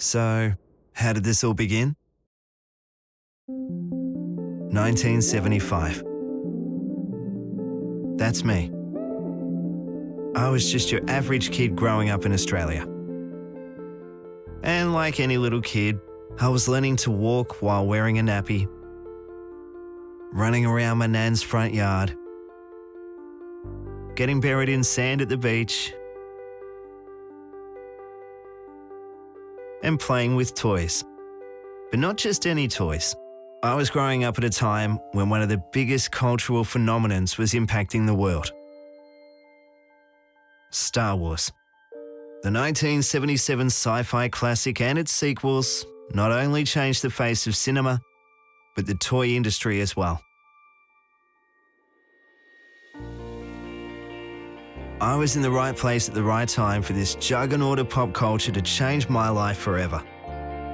So, how did this all begin? 1975. That's me. I was just your average kid growing up in Australia. And like any little kid, I was learning to walk while wearing a nappy, running around my nan's front yard, getting buried in sand at the beach, and playing with toys. But not just any toys. I was growing up at a time when one of the biggest cultural phenomenons was impacting the world. Star Wars. The 1977 sci-fi classic and its sequels not only changed the face of cinema, but the toy industry as well. I was in the right place at the right time for this juggernaut of pop culture to change my life forever,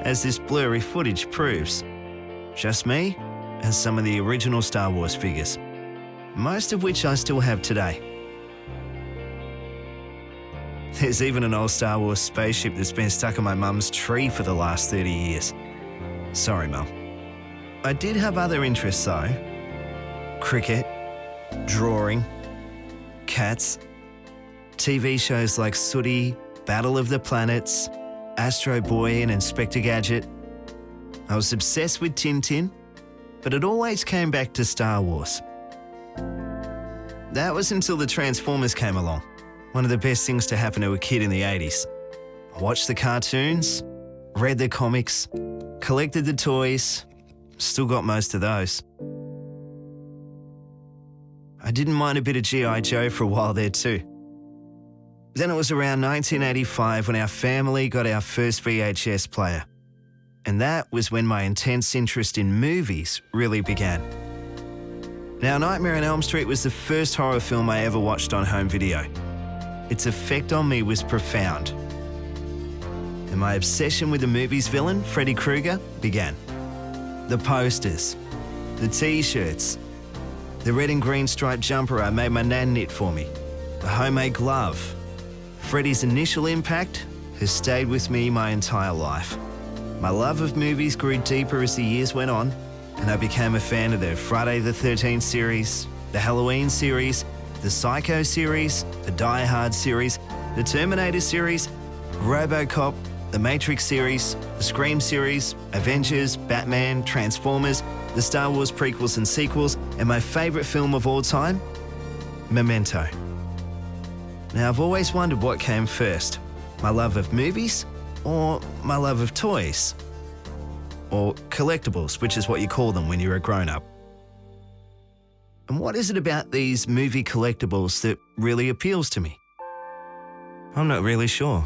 as this blurry footage proves. Just me and some of the original Star Wars figures, most of which I still have today. There's even an old Star Wars spaceship that's been stuck on my mum's tree for the last 30 years. Sorry, Mum. I did have other interests though. Cricket, drawing, cats, TV shows like Sooty, Battle of the Planets, Astro Boy and Inspector Gadget. I was obsessed with Tintin, but it always came back to Star Wars. That was until the Transformers came along, one of the best things to happen to a kid in the 80s. I watched the cartoons, read the comics, collected the toys, still got most of those. I didn't mind a bit of G.I. Joe for a while there too. Then it was around 1985 when our family got our first VHS player. And that was when my intense interest in movies really began. Now, Nightmare on Elm Street was the first horror film I ever watched on home video. Its effect on me was profound. And my obsession with the movie's villain, Freddy Krueger, began. The posters, the t-shirts, the red and green striped jumper I made my nan knit for me, the homemade glove. Freddy's initial impact has stayed with me my entire life. My love of movies grew deeper as the years went on, and I became a fan of the Friday the 13th series, the Halloween series, the Psycho series, the Die Hard series, the Terminator series, Robocop, the Matrix series, the Scream series, Avengers, Batman, Transformers, the Star Wars prequels and sequels, and my favourite film of all time, Memento. Now, I've always wondered what came first, my love of movies or my love of toys? Or collectibles, which is what you call them when you're a grown-up. And what is it about these movie collectibles that really appeals to me? I'm not really sure.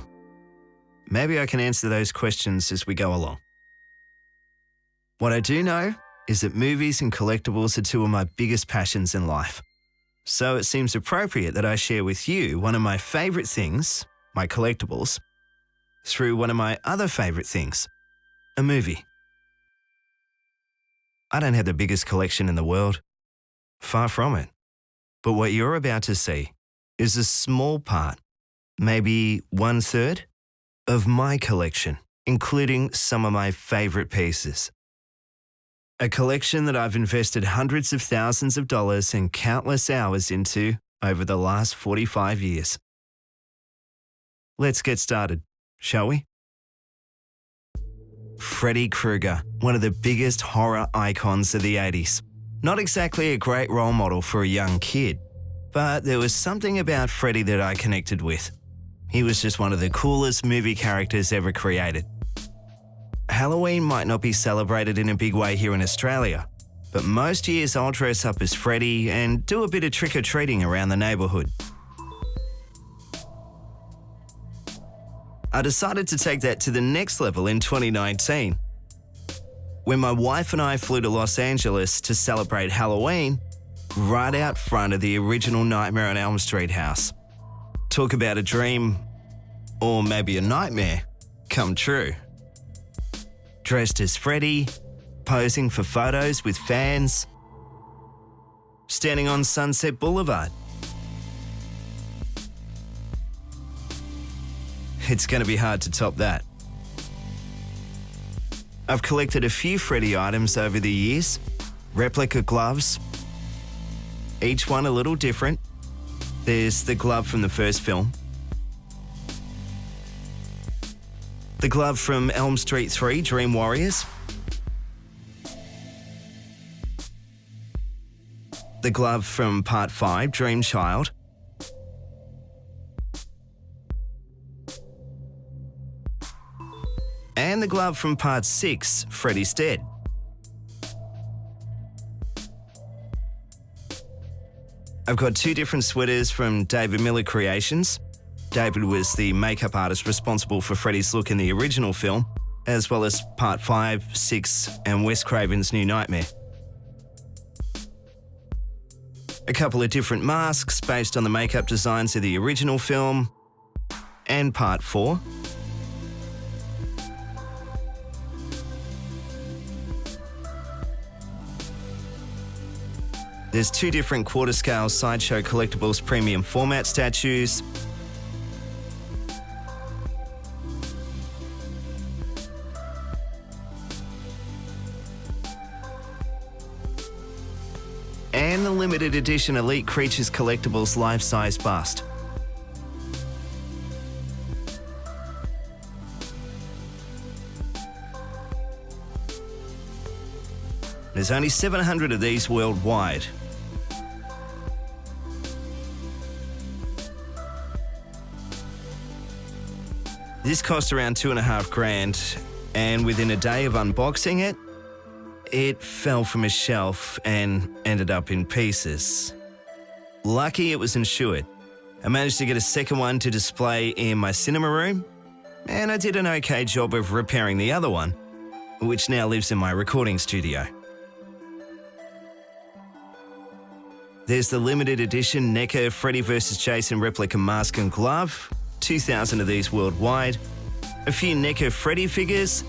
Maybe I can answer those questions as we go along. What I do know is that movies and collectibles are two of my biggest passions in life. So it seems appropriate that I share with you one of my favourite things, my collectibles, through one of my other favourite things, a movie. I don't have the biggest collection in the world. Far from it. But what you're about to see is a small part, maybe 1/3, of my collection, including some of my favourite pieces. A collection that I've invested hundreds of thousands of dollars and countless hours into over the last 45 years. Let's get started, shall we? Freddy Krueger, one of the biggest horror icons of the 80s. Not exactly a great role model for a young kid, but there was something about Freddy that I connected with. He was just one of the coolest movie characters ever created. Halloween might not be celebrated in a big way here in Australia, but most years I'll dress up as Freddy and do a bit of trick-or-treating around the neighbourhood. I decided to take that to the next level in 2019. When my wife and I flew to Los Angeles to celebrate Halloween, right out front of the original Nightmare on Elm Street house. Talk about a dream, or maybe a nightmare, come true. Dressed as Freddy, posing for photos with fans, standing on Sunset Boulevard. It's going to be hard to top that. I've collected a few Freddy items over the years. Replica gloves, each one a little different. There's the glove from the first film, the glove from Elm Street 3, Dream Warriors, the glove from Part 5, Dream Child, and the glove from Part 6, Freddy's Dead. I've got two different sweaters from David Miller Creations. David was the makeup artist responsible for Freddy's look in the original film, as well as Part 5, 6, and Wes Craven's New Nightmare. A couple of different masks based on the makeup designs of the original film and Part 4. There's two different quarter-scale Sideshow Collectibles premium format statues. And the limited edition Elite Creatures Collectibles life-size bust. There's only 700 of these worldwide. This cost around $2,500, and within a day of unboxing it, it fell from a shelf and ended up in pieces. Lucky it was insured. I managed to get a second one to display in my cinema room, and I did an okay job of repairing the other one, which now lives in my recording studio. There's the limited edition NECA Freddy vs. Jason replica mask and glove, 2,000 of these worldwide, a few NECA Freddy figures,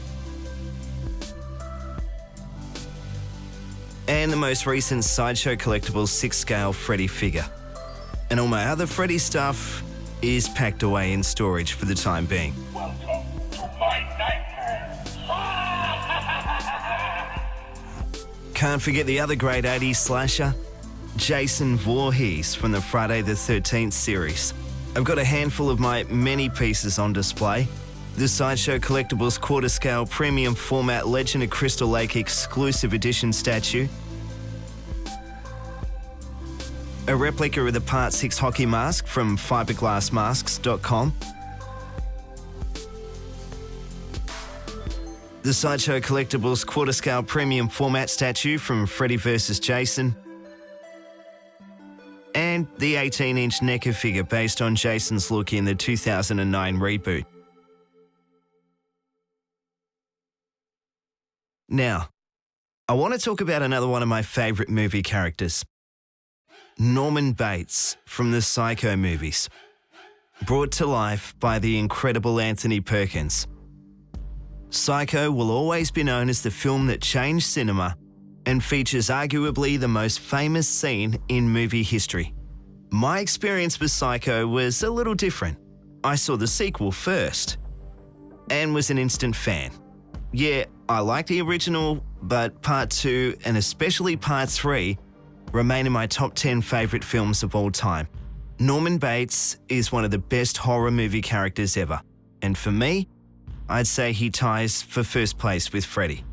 and the most recent Sideshow Collectibles 6-scale Freddy figure. And all my other Freddy stuff is packed away in storage for the time being. Welcome to my nightmare. Can't forget the other great 80s slasher, Jason Voorhees from the Friday the 13th series. I've got a handful of my many pieces on display. The Sideshow Collectibles quarter-scale premium format Legend of Crystal Lake exclusive edition statue. A replica of the Part 6 hockey mask from fiberglassmasks.com. The Sideshow Collectibles quarter-scale premium format statue from Freddy vs. Jason. And the 18-inch NECA figure based on Jason's look in the 2009 reboot. Now, I want to talk about another one of my favourite movie characters, Norman Bates from the Psycho movies, brought to life by the incredible Anthony Perkins. Psycho will always be known as the film that changed cinema and features arguably the most famous scene in movie history. My experience with Psycho was a little different. I saw the sequel first and was an instant fan. Yeah, I like the original, but Part 2 and especially Part 3 remain in my top 10 favourite films of all time. Norman Bates is one of the best horror movie characters ever, and for me, I'd say he ties for first place with Freddy.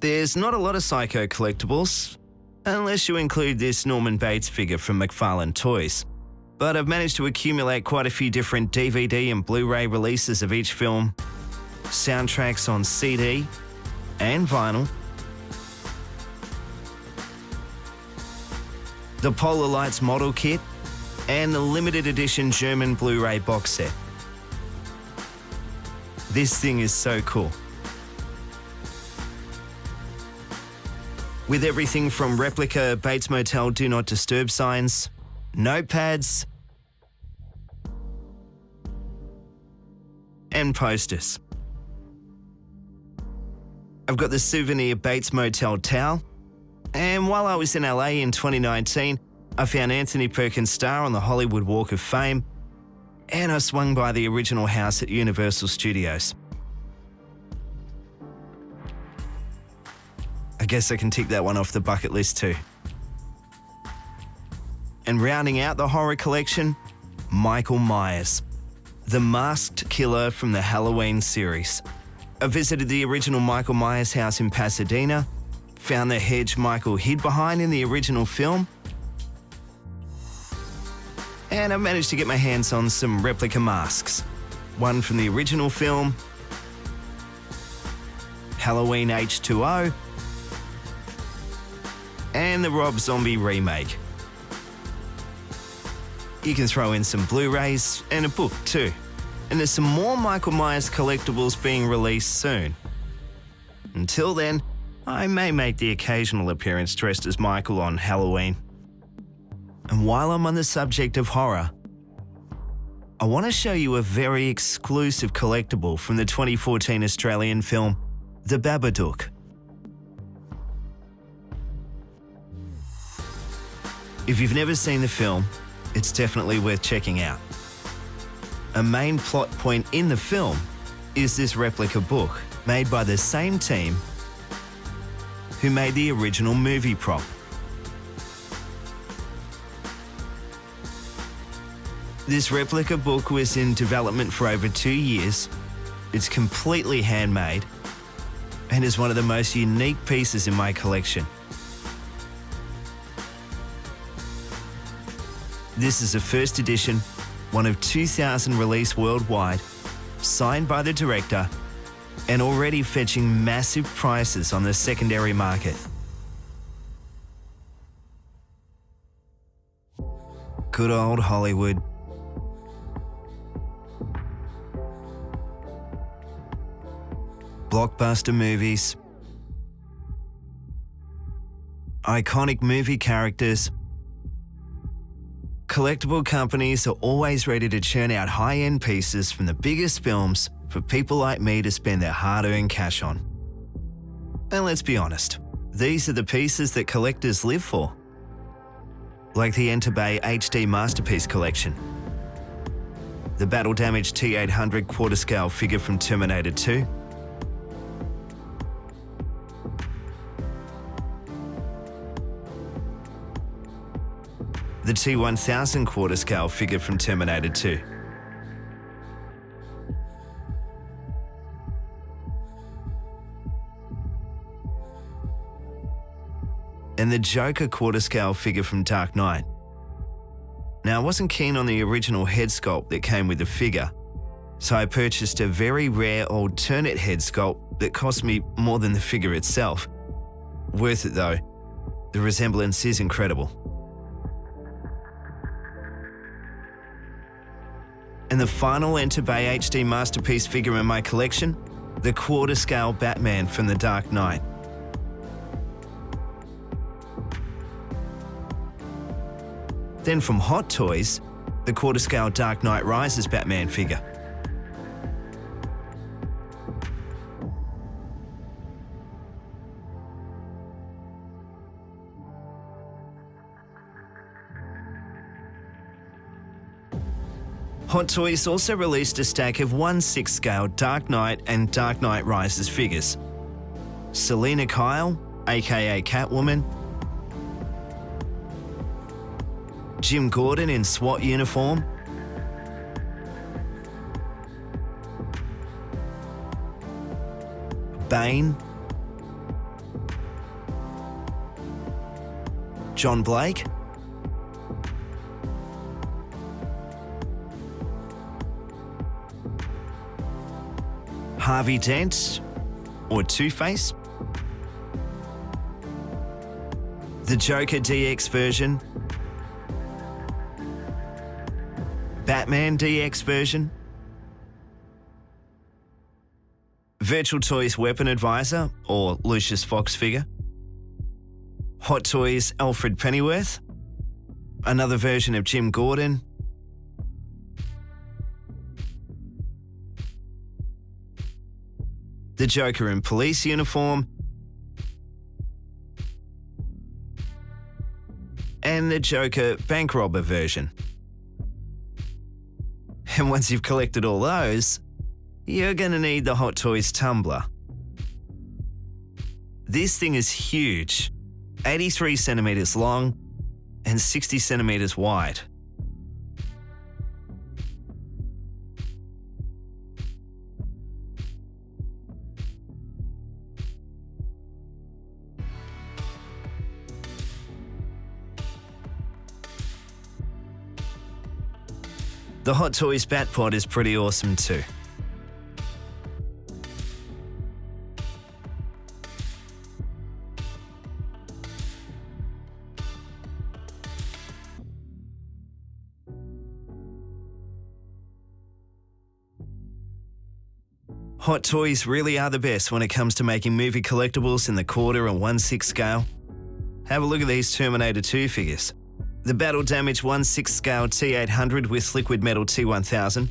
There's not a lot of Psycho collectibles, unless you include this Norman Bates figure from McFarlane Toys. But I've managed to accumulate quite a few different DVD and Blu-ray releases of each film, soundtracks on CD and vinyl, the Polar Lights model kit, and the limited edition German Blu-ray box set. This thing is so cool. With everything from replica Bates Motel Do Not Disturb signs, notepads, and posters. I've got the souvenir Bates Motel towel, and while I was in LA in 2019, I found Anthony Perkins' star on the Hollywood Walk of Fame, and I swung by the original house at Universal Studios. I guess I can tick that one off the bucket list too. And rounding out the horror collection, Michael Myers, the masked killer from the Halloween series. I visited the original Michael Myers house in Pasadena, found the hedge Michael hid behind in the original film, and I managed to get my hands on some replica masks. One from the original film, Halloween H2O, and the Rob Zombie remake. You can throw in some Blu-rays and a book too. And there's some more Michael Myers collectibles being released soon. Until then, I may make the occasional appearance dressed as Michael on Halloween. And while I'm on the subject of horror, I want to show you a very exclusive collectible from the 2014 Australian film, The Babadook. If you've never seen the film, it's definitely worth checking out. A main plot point in the film is this replica book made by the same team who made the original movie prop. This replica book was in development for over 2 years. It's completely handmade and is one of the most unique pieces in my collection. This is a first edition, one of 2,000 released worldwide, signed by the director, and already fetching massive prices on the secondary market. Good old Hollywood. Blockbuster movies. Iconic movie characters. Collectible companies are always ready to churn out high-end pieces from the biggest films for people like me to spend their hard-earned cash on. And let's be honest, these are the pieces that collectors live for. Like the Enter Bay HD Masterpiece Collection, the battle-damaged T-800 quarter-scale figure from Terminator 2, the T-1000 quarter-scale figure from Terminator 2. And the Joker quarter-scale figure from Dark Knight. Now, I wasn't keen on the original head sculpt that came with the figure, so I purchased a very rare alternate head sculpt that cost me more than the figure itself. Worth it though. The resemblance is incredible. And the final Enter Bay HD Masterpiece figure in my collection, the quarter-scale Batman from The Dark Knight. Then from Hot Toys, the quarter-scale Dark Knight Rises Batman figure. Hot Toys also released a stack of 1/6 scale Dark Knight and Dark Knight Rises figures. Selena Kyle, aka Catwoman, Jim Gordon in SWAT uniform, Bane, John Blake, Harvey Dent, or Two-Face, the Joker DX version, Batman DX version, Virtual Toys Weapon Advisor, or Lucius Fox figure, Hot Toys Alfred Pennyworth, another version of Jim Gordon, the Joker in police uniform, and the Joker bank robber version. And once you've collected all those, you're gonna need the Hot Toys tumbler. This thing is huge, 83 centimeters long and 60 centimeters wide. The Hot Toys Batpod is pretty awesome too. Hot Toys really are the best when it comes to making movie collectibles in the quarter and 1/6 scale. Have a look at these Terminator 2 figures. The Battle Damage 1/6 scale T800 with liquid metal T1000.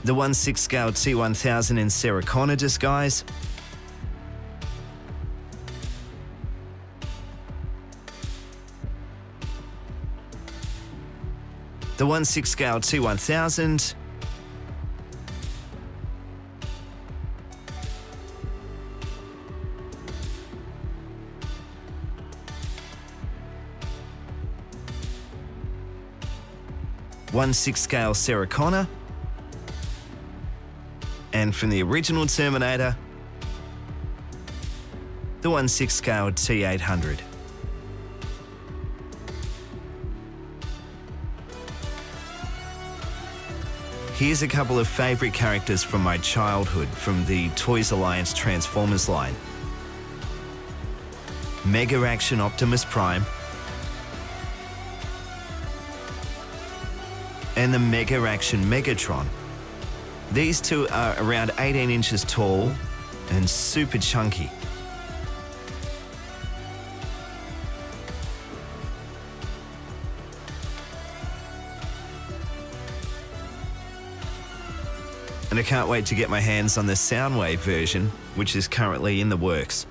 The 1/6 scale T1000 in Sarah Connor disguise. The 1/6 scale T1000. .1/6 scale Sarah Connor. And from the original Terminator, the 1/6 scale T800. Here's a couple of favourite characters from my childhood from the Toys Alliance Transformers line. Mega Action Optimus Prime and the Mega Action Megatron. These two are around 18 inches tall and super chunky. And I can't wait to get my hands on the Soundwave version, which is currently in the works.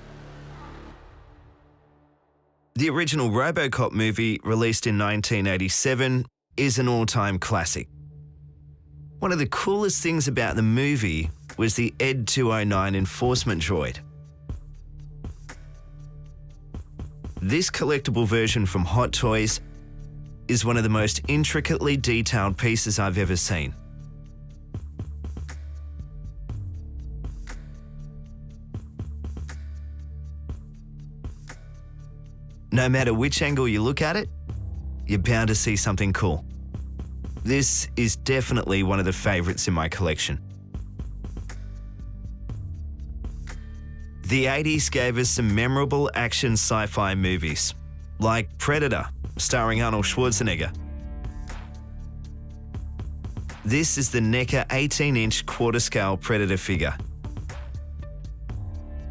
The original Robocop movie, released in 1987, is an all-time classic. One of the coolest things about the movie was the ED 209 enforcement droid. This collectible version from Hot Toys is one of the most intricately detailed pieces I've ever seen. No matter which angle you look at it, you're bound to see something cool. This is definitely one of the favourites in my collection. The 80s gave us some memorable action sci-fi movies, like Predator, starring Arnold Schwarzenegger. This is the NECA 18-inch quarter-scale Predator figure.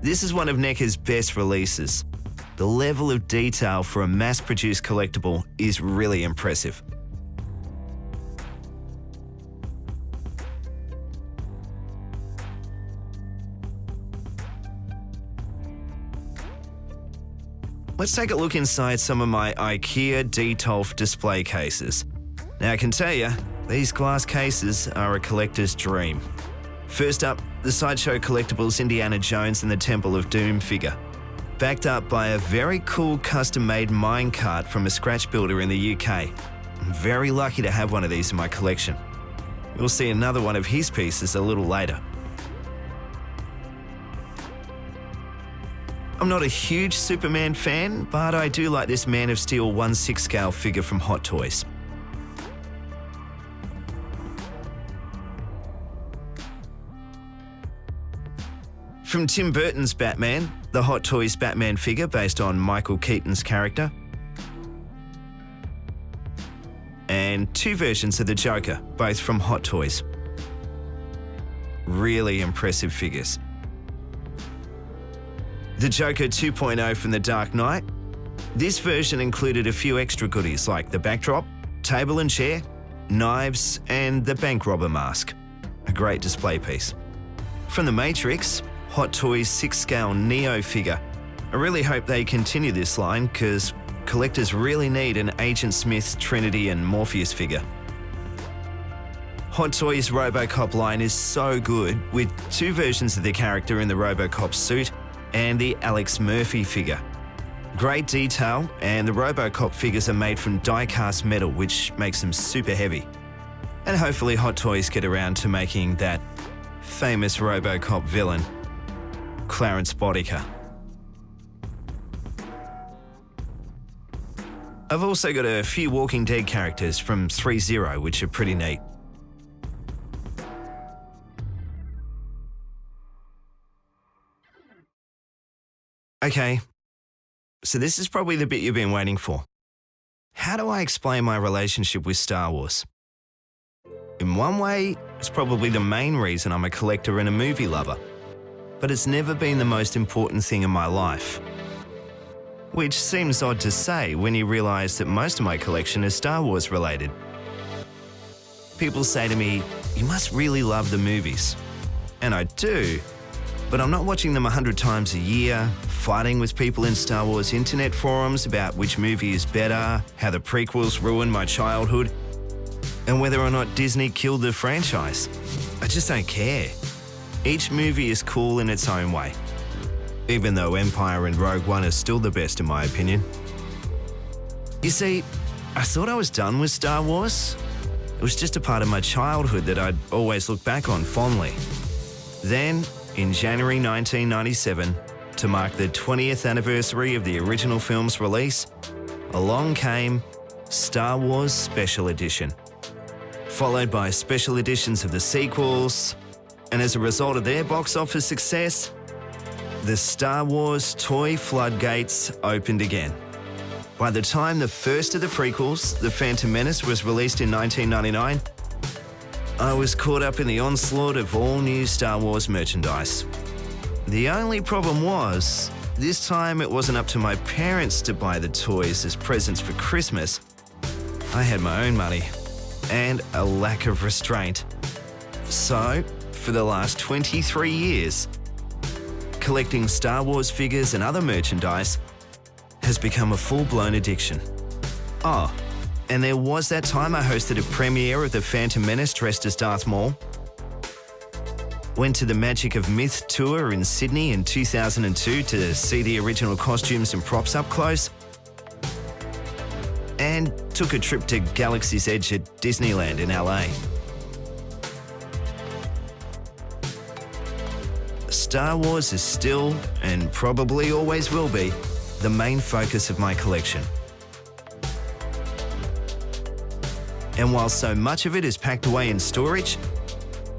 This is one of NECA's best releases. The level of detail for a mass-produced collectible is really impressive. Let's take a look inside some of my IKEA Detolf display cases. Now I can tell you, these glass cases are a collector's dream. First up, the Sideshow Collectibles Indiana Jones and the Temple of Doom figure, backed up by a very cool custom-made minecart from a scratch builder in the UK. I'm very lucky to have one of these in my collection. We'll see another one of his pieces a little later. I'm not a huge Superman fan, but I do like this Man of Steel 1/6 scale figure from Hot Toys. From Tim Burton's Batman, the Hot Toys Batman figure based on Michael Keaton's character. And two versions of the Joker, both from Hot Toys. Really impressive figures. The Joker 2.0 from The Dark Knight. This version included a few extra goodies like the backdrop, table and chair, knives, and the bank robber mask. A great display piece. From The Matrix, Hot Toys 6-scale Neo figure. I really hope they continue this line because collectors really need an Agent Smith, Trinity, and Morpheus figure. Hot Toys Robocop line is so good, with 2 versions of the character in the Robocop suit and the Alex Murphy figure. Great detail, and the Robocop figures are made from die-cast metal, which makes them super heavy. And hopefully Hot Toys get around to making that famous Robocop villain, Clarence Bodica. I've also got a few Walking Dead characters from 3-0, which are pretty neat. Okay, so this is probably the bit you've been waiting for. How do I explain my relationship with Star Wars? In one way, it's probably the main reason I'm a collector and a movie lover, but it's never been the most important thing in my life. Which seems odd to say when you realise that most of my collection is Star Wars related. People say to me, "You must really love the movies." And I do, but I'm not watching them 100 times a year, fighting with people in Star Wars internet forums about which movie is better, how the prequels ruined my childhood, and whether or not Disney killed the franchise. I just don't care. Each movie is cool in its own way, even though Empire and Rogue One are still the best in my opinion. You see, I thought I was done with Star Wars. It was just a part of my childhood that I'd always look back on fondly. Then, in January 1997, to mark the 20th anniversary of the original film's release, along came Star Wars Special Edition, followed by special editions of the sequels, and as a result of their box office success, the Star Wars toy floodgates opened again. By the time the first of the prequels, The Phantom Menace, was released in 1999, I was caught up in the onslaught of all new Star Wars merchandise. The only problem was, this time it wasn't up to my parents to buy the toys as presents for Christmas. I had my own money and a lack of restraint. So, for the last 23 years, collecting Star Wars figures and other merchandise has become a full-blown addiction. Oh, and there was that time I hosted a premiere of The Phantom Menace dressed as Darth Maul. Went to the Magic of Myth tour in Sydney in 2002 to see the original costumes and props up close. And took a trip to Galaxy's Edge at Disneyland in LA. Star Wars is still, and probably always will be, the main focus of my collection. And while so much of it is packed away in storage,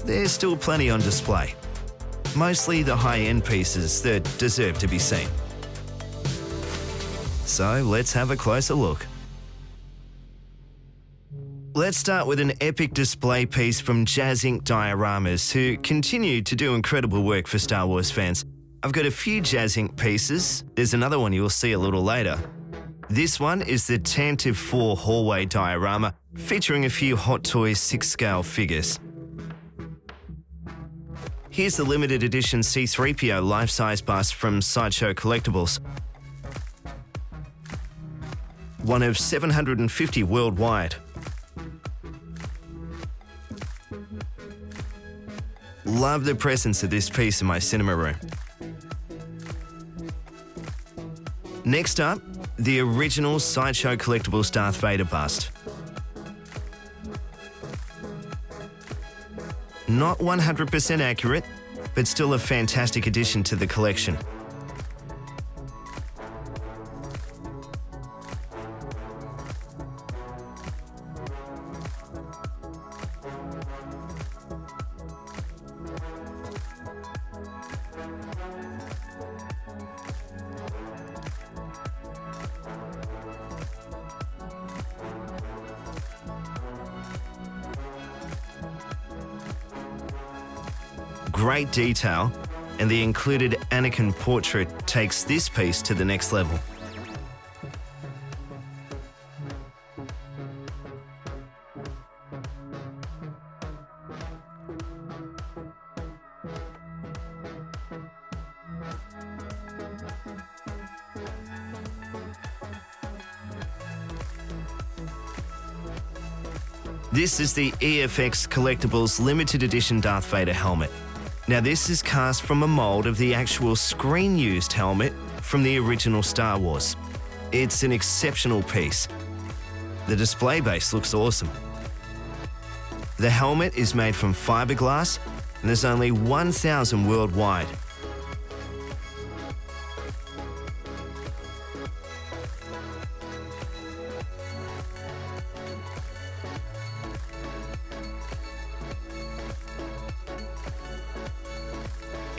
there's still plenty on display. Mostly the high-end pieces that deserve to be seen. So let's have a closer look. Let's start with an epic display piece from Jazz Inc. Dioramas, who continue to do incredible work for Star Wars fans. I've got a few Jazz Inc. pieces. There's another one you'll see a little later. This one is the Tantive 4 hallway diorama, featuring a few Hot Toys 6-scale figures. Here's the limited edition C-3PO life-size bust from Sideshow Collectibles. One of 750 worldwide. Love the presence of this piece in my cinema room. Next up, the original Sideshow Collectibles Darth Vader bust. Not 100% accurate, but still a fantastic addition to the collection. Great detail, and the included Anakin portrait takes this piece to the next level. This is the EFX Collectibles limited edition Darth Vader helmet. Now this is cast from a mold of the actual screen-used helmet from the original Star Wars. It's an exceptional piece. The display base looks awesome. The helmet is made from fiberglass and there's only 1,000 worldwide.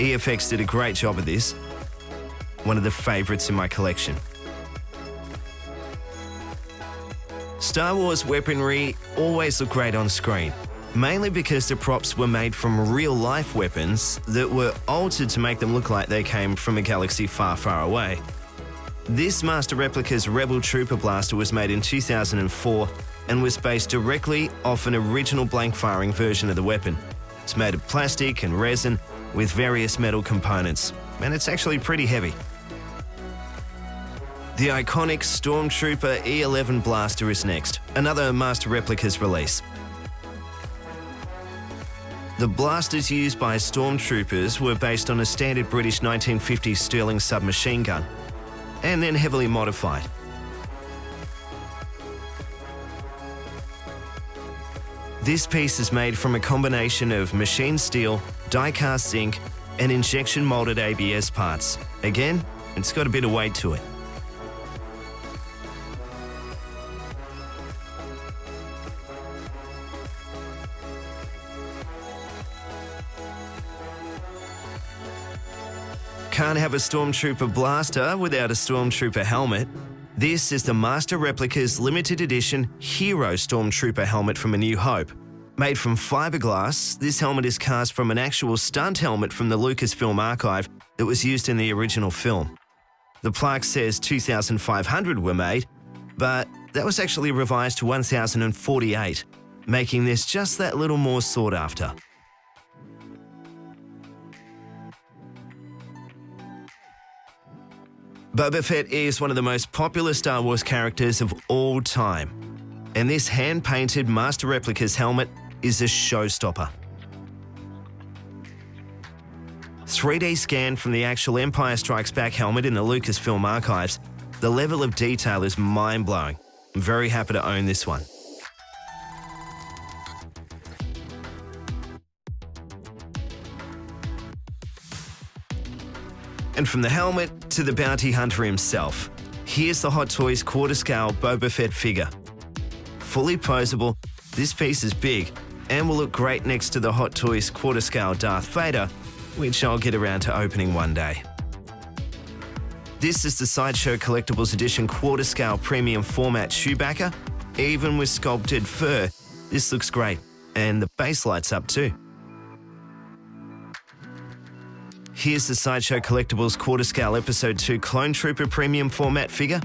EFX did a great job of this, one of the favourites in my collection. Star Wars weaponry always looked great on screen, mainly because the props were made from real-life weapons that were altered to make them look like they came from a galaxy far, far away. This Master Replica's Rebel Trooper blaster was made in 2004 and was based directly off an original blank-firing version of the weapon. It's made of plastic and resin with various metal components, and it's actually pretty heavy. The iconic Stormtrooper E11 blaster is next, another Master Replica's release. The blasters used by Stormtroopers were based on a standard British 1950s Sterling submachine gun, and then heavily modified. This piece is made from a combination of machined steel, die-cast zinc, and injection-molded ABS parts. Again, it's got a bit of weight to it. Can't have a Stormtrooper blaster without a Stormtrooper helmet. This is the Master Replica's limited edition Hero Stormtrooper helmet from A New Hope. Made from fiberglass, this helmet is cast from an actual stunt helmet from the Lucasfilm archive that was used in the original film. The plaque says 2,500 were made, but that was actually revised to 1,048, making this just that little more sought after. Boba Fett is one of the most popular Star Wars characters of all time, and this hand-painted Master Replica's helmet is a showstopper. 3D scan from the actual Empire Strikes Back helmet in the Lucasfilm archives, the level of detail is mind-blowing. I'm very happy to own this one. And from the helmet to the bounty hunter himself, here's the Hot Toys quarter-scale Boba Fett figure. Fully posable, this piece is big and will look great next to the Hot Toys quarter-scale Darth Vader, which I'll get around to opening one day. This is the Sideshow Collectibles edition quarter-scale premium format shoebacker. Even with sculpted fur, this looks great, and the base lights up too. Here's the Sideshow Collectibles quarter-scale Episode 2 Clone Trooper premium format figure.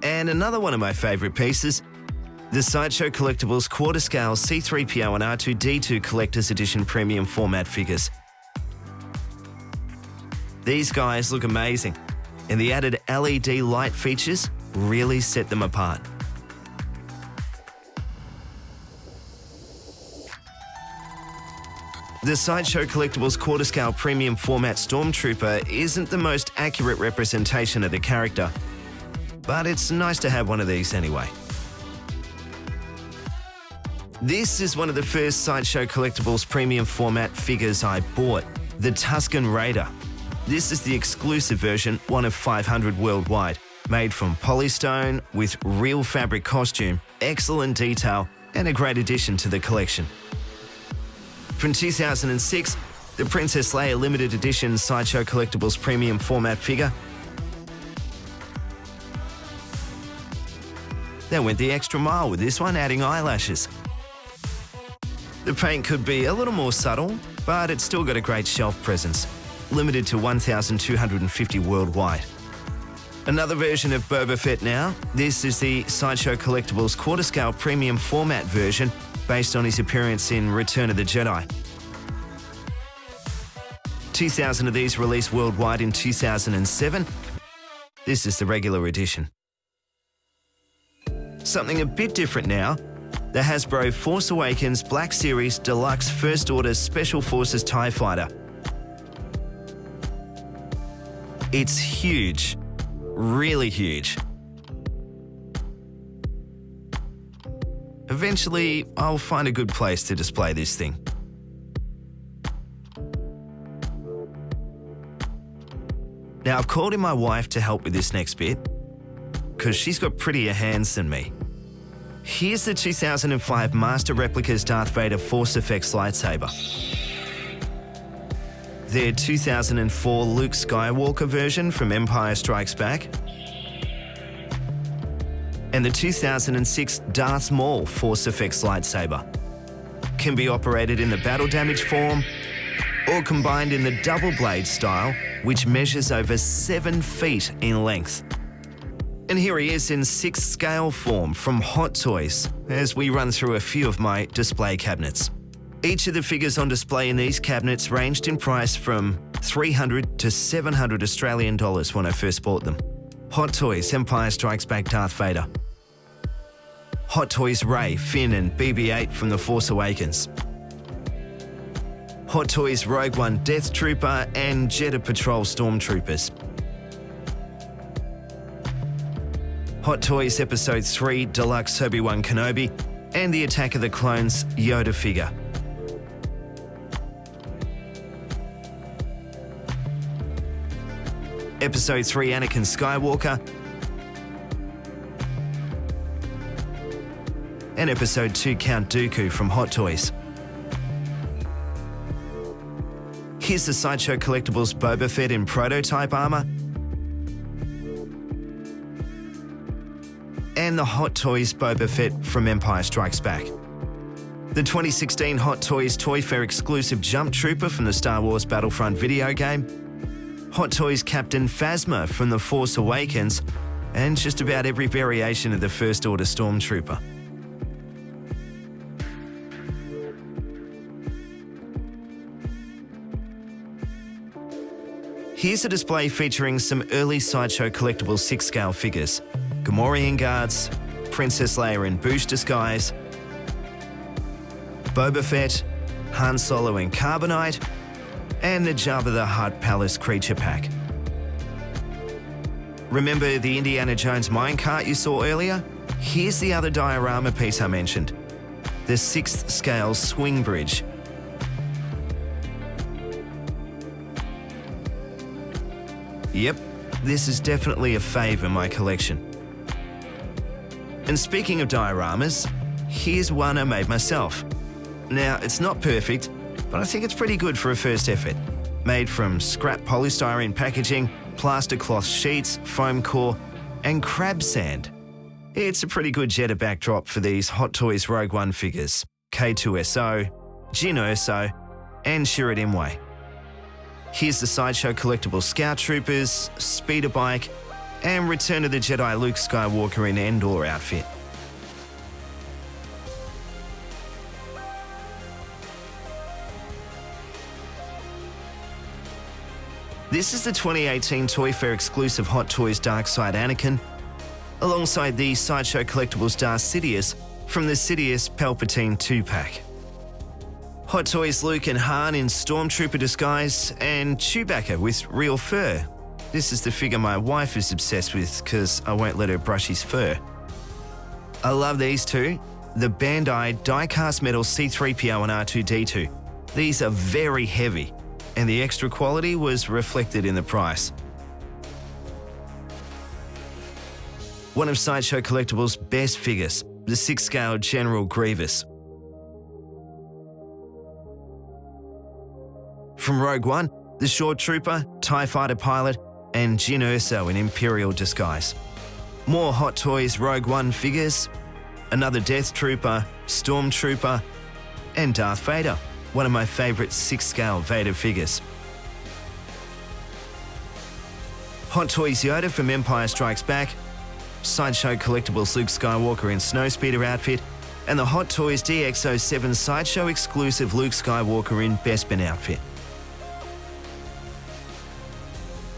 And another one of my favourite pieces, the Sideshow Collectibles quarter-scale C-3PO and R2-D2 Collector's Edition premium format figures. These guys look amazing, and the added LED light features really set them apart. The Sideshow Collectibles quarter-scale premium format Stormtrooper isn't the most accurate representation of the character, but it's nice to have one of these anyway. This is one of the first Sideshow Collectibles premium format figures I bought, the Tusken Raider. This is the exclusive version, one of 500 worldwide, made from polystone with real fabric costume, excellent detail, and a great addition to the collection. From 2006, the Princess Leia limited edition Sideshow Collectibles premium format figure. They went the extra mile with this one, adding eyelashes. The paint could be a little more subtle, but it's still got a great shelf presence, limited to 1,250 worldwide. Another version of Boba Fett now. This is the Sideshow Collectibles quarter-scale premium format version based on his appearance in Return of the Jedi. 2,000 of these released worldwide in 2007. This is the regular edition. Something a bit different now, the Hasbro Force Awakens Black Series Deluxe First Order Special Forces TIE Fighter. It's huge, really huge. Eventually, I'll find a good place to display this thing. Now, I've called in my wife to help with this next bit, because she's got prettier hands than me. Here's the 2005 Master Replicas Darth Vader Force FX lightsaber. Their 2004 Luke Skywalker version from Empire Strikes Back, and the 2006 Darth Maul Force FX lightsaber. Can be operated in the battle damage form or combined in the double blade style, which measures over 7 feet in length. And here he is in 6 scale form from Hot Toys, as we run through a few of my display cabinets. Each of the figures on display in these cabinets ranged in price from $300 to $700 Australian dollars when I first bought them. Hot Toys Empire Strikes Back Darth Vader. Hot Toys Rey, Finn and BB-8 from The Force Awakens. Hot Toys Rogue One Death Trooper and Jedha Patrol Stormtroopers. Hot Toys Episode 3 Deluxe Obi-Wan Kenobi and the Attack of the Clones Yoda figure. Episode 3 Anakin Skywalker and Episode 2 Count Dooku from Hot Toys. Here's the Sideshow Collectibles Boba Fett in prototype armor and the Hot Toys Boba Fett from Empire Strikes Back. The 2016 Hot Toys Toy Fair exclusive Jump Trooper from the Star Wars Battlefront video game, Hot Toys Captain Phasma from The Force Awakens, and just about every variation of the First Order Stormtrooper. Here's a display featuring some early Sideshow Collectibles 6-scale figures. Gamorrean Guards, Princess Leia in Boosh disguise, Boba Fett, Han Solo in Carbonite, and the Jabba the Hutt Palace Creature Pack. Remember the Indiana Jones minecart you saw earlier? Here's the other diorama piece I mentioned, the 6th scale swing bridge. Yep, this is definitely a fave in my collection. And speaking of dioramas, here's one I made myself. Now, it's not perfect, but I think it's pretty good for a first effort. Made from scrap polystyrene packaging, plaster cloth sheets, foam core, and crab sand. It's a pretty good Jedha backdrop for these Hot Toys Rogue One figures, K2SO, Jyn Erso, and Chirrut Imwe. Here's the Sideshow Collectibles Scout Troopers, Speeder Bike, and Return of the Jedi Luke Skywalker in Endor outfit. This is the 2018 Toy Fair exclusive Hot Toys Dark Side Anakin, alongside the Sideshow Collectibles Darth Sidious from the Sidious Palpatine 2-pack. Hot Toys Luke and Han in Stormtrooper disguise, and Chewbacca with real fur. This is the figure my wife is obsessed with because I won't let her brush his fur. I love these two, the Bandai die-cast metal C-3PO and R2-D2. These are very heavy, and the extra quality was reflected in the price. One of Sideshow Collectibles' best figures, the 6-scale General Grievous. From Rogue One, the Short Trooper, TIE Fighter pilot, and Jyn Erso in Imperial disguise. More Hot Toys Rogue One figures, another Death Trooper, Stormtrooper, and Darth Vader, one of my favourite 6-scale Vader figures. Hot Toys Yoda from Empire Strikes Back, Sideshow Collectibles Luke Skywalker in Snowspeeder outfit, and the Hot Toys DX07 Sideshow exclusive Luke Skywalker in Bespin outfit.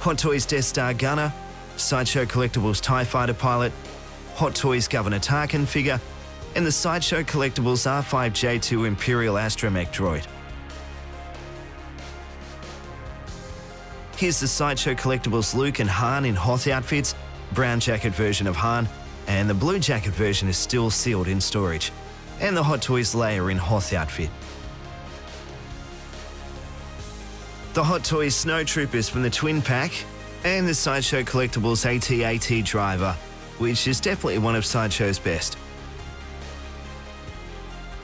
Hot Toys Death Star Gunner, Sideshow Collectibles TIE Fighter pilot, Hot Toys Governor Tarkin figure, and the Sideshow Collectibles R5J2 Imperial Astromech droid. Here's the Sideshow Collectibles Luke and Han in Hoth outfits, brown jacket version of Han, and the blue jacket version is still sealed in storage, and the Hot Toys Leia in Hoth outfit. The Hot Toys Snowtroopers from the Twin Pack, and the Sideshow Collectibles AT-AT driver, which is definitely one of Sideshow's best.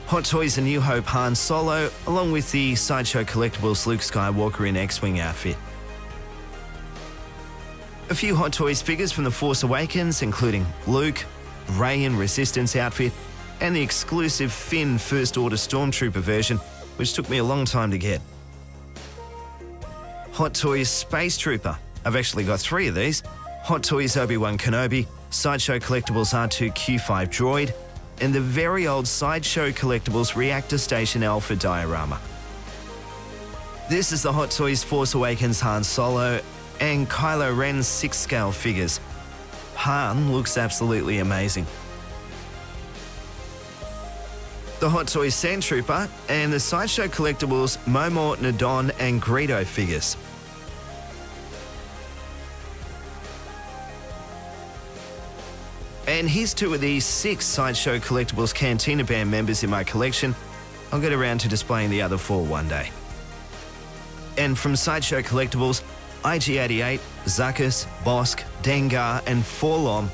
Hot Toys A New Hope Han Solo, along with the Sideshow Collectibles Luke Skywalker in X-Wing outfit. A few Hot Toys figures from The Force Awakens, including Luke, Rey in Resistance outfit, and the exclusive Finn First Order Stormtrooper version, which took me a long time to get. Hot Toys Space Trooper. I've actually got 3 of these. Hot Toys Obi-Wan Kenobi, Sideshow Collectibles R2-Q5 droid, and the very old Sideshow Collectibles Reactor Station Alpha diorama. This is the Hot Toys Force Awakens Han Solo and Kylo Ren's 6-scale figures. Han looks absolutely amazing. The Hot Toys Sand Trooper and the Sideshow Collectibles Momo, Nadon and Greedo figures. And here's 2 of these 6 Sideshow Collectibles Cantina Band members in my collection. I'll get around to displaying the other 4 one day. And from Sideshow Collectibles, IG-88, Zuckuss, Bosk, Dengar and Forlom,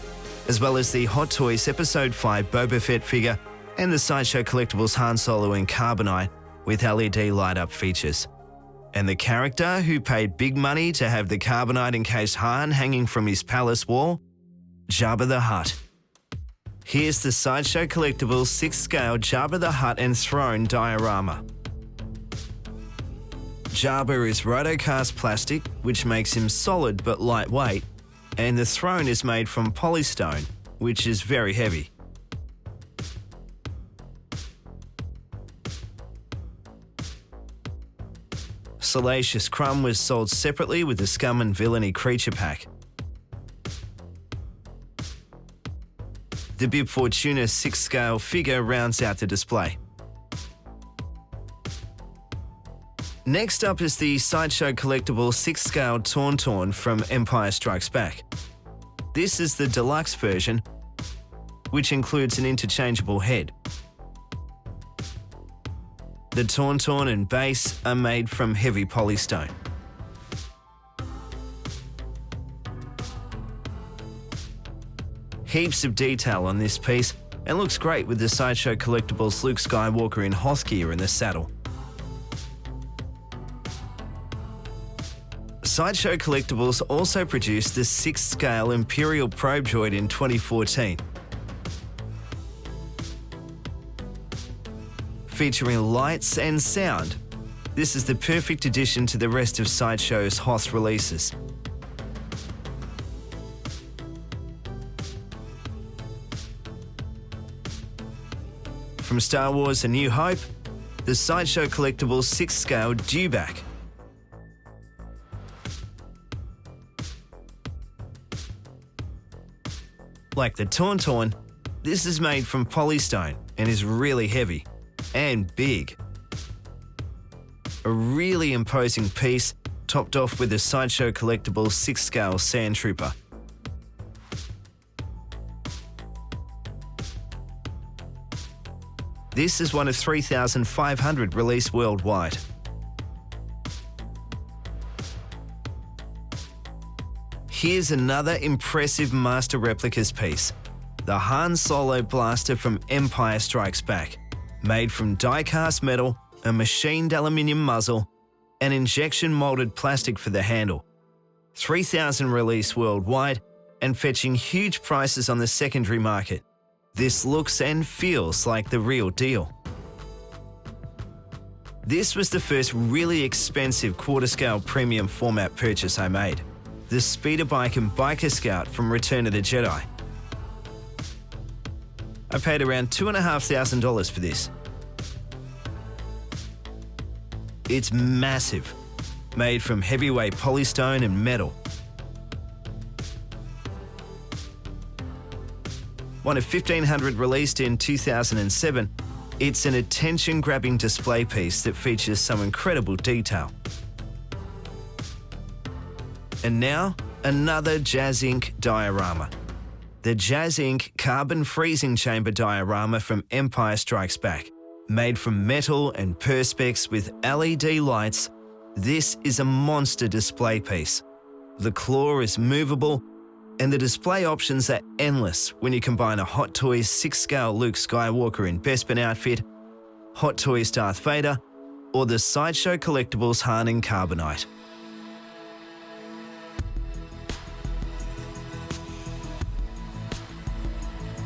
as well as the Hot Toys Episode 5 Boba Fett figure and the Sideshow Collectibles Han Solo in Carbonite with LED light-up features. And the character who paid big money to have the Carbonite-encased Han hanging from his palace wall? Jabba the Hutt. Here's the Sideshow Collectibles 6-scale Jabba the Hutt and Throne diorama. Jabba is rotocast plastic, which makes him solid but lightweight, and the throne is made from polystone, which is very heavy. Salacious Crumb was sold separately with the Scum and Villainy Creature Pack. The Bib Fortuna 6-scale figure rounds out the display. Next up is the Sideshow Collectibles 6-scale Tauntaun from Empire Strikes Back. This is the deluxe version, which includes an interchangeable head. The Tauntaun and base are made from heavy polystone. Heaps of detail on this piece and looks great with the Sideshow Collectibles Luke Skywalker in Hoth gear in the saddle. Sideshow Collectibles also produced the 6th-scale Imperial Probe Droid in 2014. Featuring lights and sound, this is the perfect addition to the rest of Sideshow's Hoth releases. From Star Wars A New Hope, the Sideshow Collectibles 6-scale Dewback. Like the Tauntaun, this is made from polystone and is really heavy and big. A really imposing piece, topped off with the Sideshow Collectibles 6-scale Sand Trooper. This is one of 3,500 released worldwide. Here's another impressive Master Replicas piece, the Han Solo blaster from Empire Strikes Back, made from die-cast metal, a machined aluminium muzzle, and injection molded plastic for the handle. 3,000 released worldwide and fetching huge prices on the secondary market. This looks and feels like the real deal. This was the first really expensive quarter-scale premium format purchase I made, the Speeder Bike and Biker Scout from Return of the Jedi. I paid around $2,500 for this. It's massive, made from heavyweight polystone and metal. One of 1,500 released in 2007, it's an attention-grabbing display piece that features some incredible detail. And now, another Jazz Inc. diorama. The Jazz Inc. Carbon Freezing Chamber diorama from Empire Strikes Back. Made from metal and perspex with LED lights, this is a monster display piece. The claw is movable, and the display options are endless when you combine a Hot Toys 6-scale Luke Skywalker in Bespin outfit, Hot Toys Darth Vader, or the Sideshow Collectibles Han in Carbonite.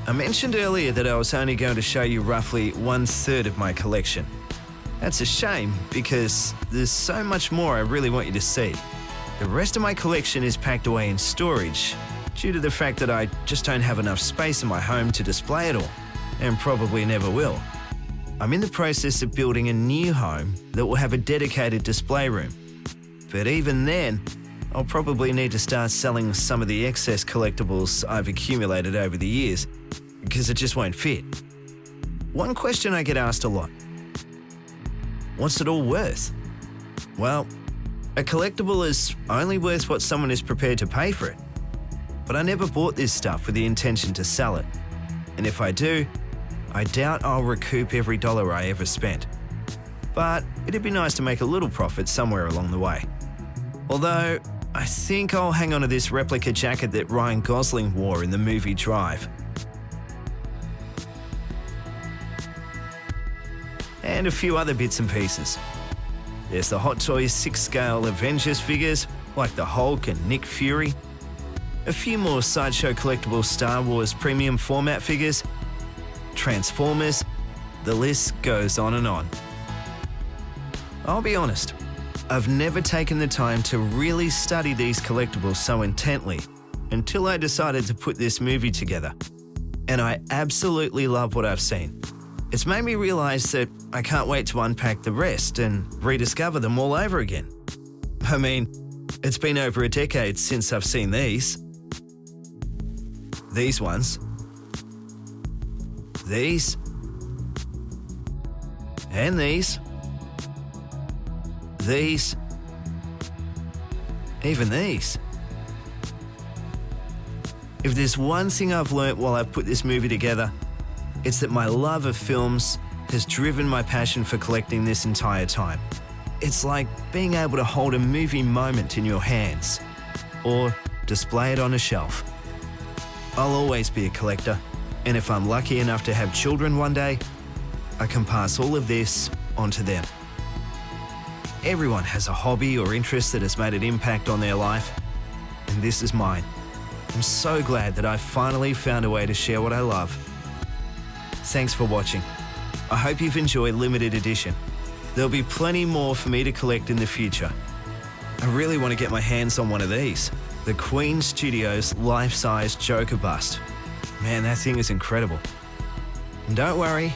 I mentioned earlier that I was only going to show you roughly 1/3 of my collection. That's a shame because there's so much more I really want you to see. The rest of my collection is packed away in storage due to the fact that I just don't have enough space in my home to display it all, and probably never will. I'm in the process of building a new home that will have a dedicated display room. But even then, I'll probably need to start selling some of the excess collectibles I've accumulated over the years, because it just won't fit. One question I get asked a lot: what's it all worth? Well, a collectible is only worth what someone is prepared to pay for it. But I never bought this stuff with the intention to sell it. And if I do, I doubt I'll recoup every dollar I ever spent. But it'd be nice to make a little profit somewhere along the way. Although, I think I'll hang on to this replica jacket that Ryan Gosling wore in the movie Drive. And a few other bits and pieces. There's the Hot Toys 6-scale Avengers figures, like the Hulk and Nick Fury. A few more Sideshow Collectibles Star Wars premium format figures. Transformers. The list goes on and on. I'll be honest, I've never taken the time to really study these collectibles so intently until I decided to put this movie together. And I absolutely love what I've seen. It's made me realize that I can't wait to unpack the rest and rediscover them all over again. I mean, it's been over a decade since I've seen these. These ones. These. And these. These. Even these. If there's one thing I've learnt while I've put this movie together, it's that my love of films has driven my passion for collecting this entire time. It's like being able to hold a movie moment in your hands, or display it on a shelf. I'll always be a collector, and if I'm lucky enough to have children one day, I can pass all of this on to them. Everyone has a hobby or interest that has made an impact on their life, and this is mine. I'm so glad that I've finally found a way to share what I love. Thanks for watching. I hope you've enjoyed Limited Edition. There'll be plenty more for me to collect in the future. I really want to get my hands on one of these, the Queen Studios life-size Joker bust. Man, that thing is incredible. And don't worry,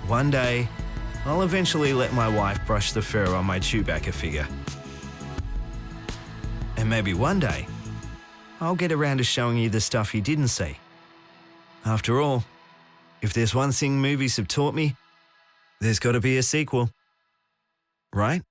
one day, I'll eventually let my wife brush the fur on my Chewbacca figure. And maybe one day, I'll get around to showing you the stuff you didn't see. After all, if there's one thing movies have taught me, there's got to be a sequel. Right?